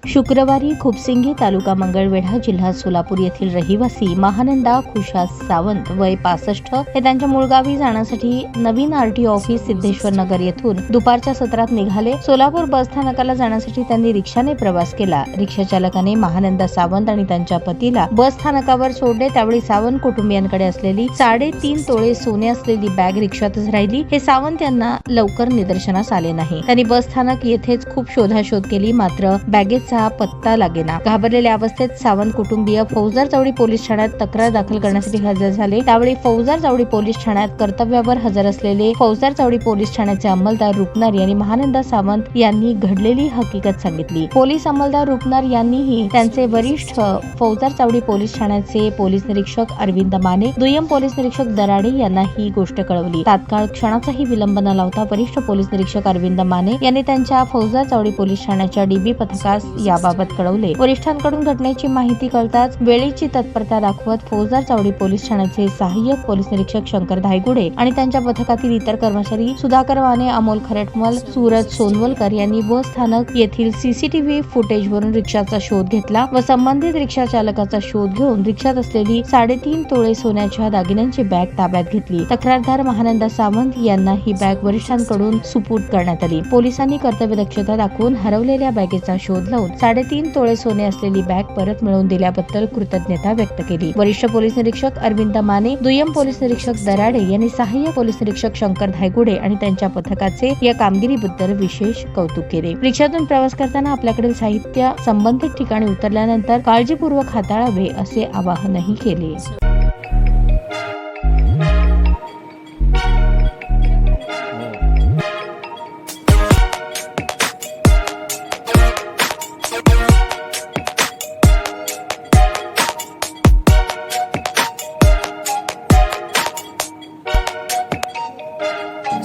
शुक्रवारी खुपसिंगी तालुका मंगळवेढा जिल्हा सोलापूर येथील रहिवासी महानंदा खुशास सावंत वय 65 हे त्यांच्या मूळ गावी जाण्यासाठी नवीन आरटीओ ऑफिस सिद्धेश्वर नगर येथून दुपारच्या सत्रात निघाले। सोलापूर बस स्थानकाला जाण्यासाठी त्यांनी रिक्षाने प्रवास केला। रिक्षा चालकाने महानंदा सावंत आणि त्यांच्या पतीला बस स्थानकावर सोडले। त्यावेळी सावंत कुटुंबियांकडे असलेली 3.5 तोळे सोने असलेली बॅग रिक्षातच राहिली। हे सावंत यांना लवकर निदर्शनास आले नाही। त्यांनी बस स्थानक येथेच खूप शोधाशोध केली, मात्र बॅगेचा पत्ता लागेना। घाबरलेल्या अवस्थेत सावंत कुटुंबीय फौजदार चौडी पोलीस ठाण्यात तक्रार दाखल करण्यासाठी हजर झाले। त्यावेळी फौजदार चौडी पोलीस ठाण्यात कर्तव्यावर हजर असलेले फौजदार चौडी पोलीस ठाण्याचे अंमलदार रुपनार यांनी महानंदा सावंत यांनी घडलेली हकीकत सांगितली। पोलीस अंमलदार रुपनार यांनीही त्यांचे वरिष्ठ फौजदार चौडी पोलीस ठाण्याचे पोलीस निरीक्षक अरविंद माने, दुय्यम पोलीस निरीक्षक दराडे यांना ही गोष्ट कळवली। तात्काळ क्षणाचाही विलंब न लावता वरिष्ठ पोलीस निरीक्षक अरविंद माने यांनी त्यांच्या फौजदार चौडी पोलीस ठाण्याच्या डीबी पथकास याबाबत कळवले। वरिष्ठांकडून घटनेची माहिती कळताच वेळेची तत्परता दाखवत फौजदार चौडी पोलीस ठाण्याचे सहाय्यक पोलीस निरीक्षक शंकर धायगुडे आणि त्यांच्या पथकातील इतर कर्मचारी सुधाकर वाने, अमोल खरटमल, सूरज सोनवलकर यांनी बस स्थानक येथील सीसीटीव्ही फुटेजवरून रिक्षाचा शोध घेतला व संबंधित रिक्षा चालकाचा शोध घेऊन रिक्षात असलेली 3.5 तोळे सोन्याच्या दागिन्यांची बॅग ताब्यात घेतली। तक्रारदार महानंदा सावंत यांना ही बॅग वरिष्ठांकडून सुपूर्द करण्यात आली। पोलिसांनी कर्तव्य दक्षता दाखवून हरवलेल्या बॅगेचा शोध लावून 3.5 तोळे सोने असलेली बॅग परत मिळवून दिल्याबद्दल कृतज्ञता व्यक्त केली। वरिष्ठ पोलीस निरीक्षक अरविंद माने, दुय्यम पोलीस निरीक्षक दराडे यांनी सहाय्यक पोलीस निरीक्षक शंकर धायगुडे आणि त्यांच्या पथकाचे या कामगिरीबद्दल विशेष कौतुक केले। रिक्षातून प्रवास करताना आपल्याकडील साहित्य संबंधित ठिकाणी उतरल्यानंतर काळजीपूर्वक हाताळावे असे आवाहनही केले।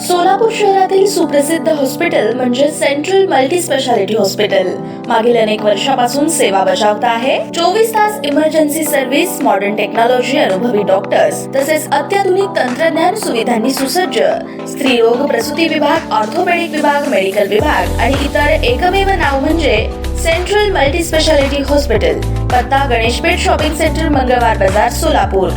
सोलापूर शहरातील सुप्रसिद्ध हॉस्पिटल म्हणजे सेंट्रल मल्टी स्पेशालिटी हॉस्पिटल मागील अनेक वर्षापासून सेवा बजावत आहे। 24 तास इमर्जन्सी सर्व्हिस, मॉडर्न टेक्नॉलॉजी, अनुभवी डॉक्टर्स तसेच अत्याधुनिक तंत्रज्ञान सुविधांनी सुसज्ज स्त्रीरोग प्रसूती विभाग, ऑर्थोपेडिक विभाग, मेडिकल विभाग आणि इतर एकमेव नाव म्हणजे सेंट्रल मल्टी स्पेशालिटी हॉस्पिटल। पत्ता गणेशपेठ शॉपिंग सेंटर, मंगळवार बाजार, सोलापूर।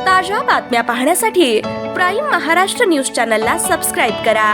ताज्या बातम्या पाहण्यासाठी प्राईम महाराष्ट्र न्यूज चॅनलला सबस्क्राईब करा।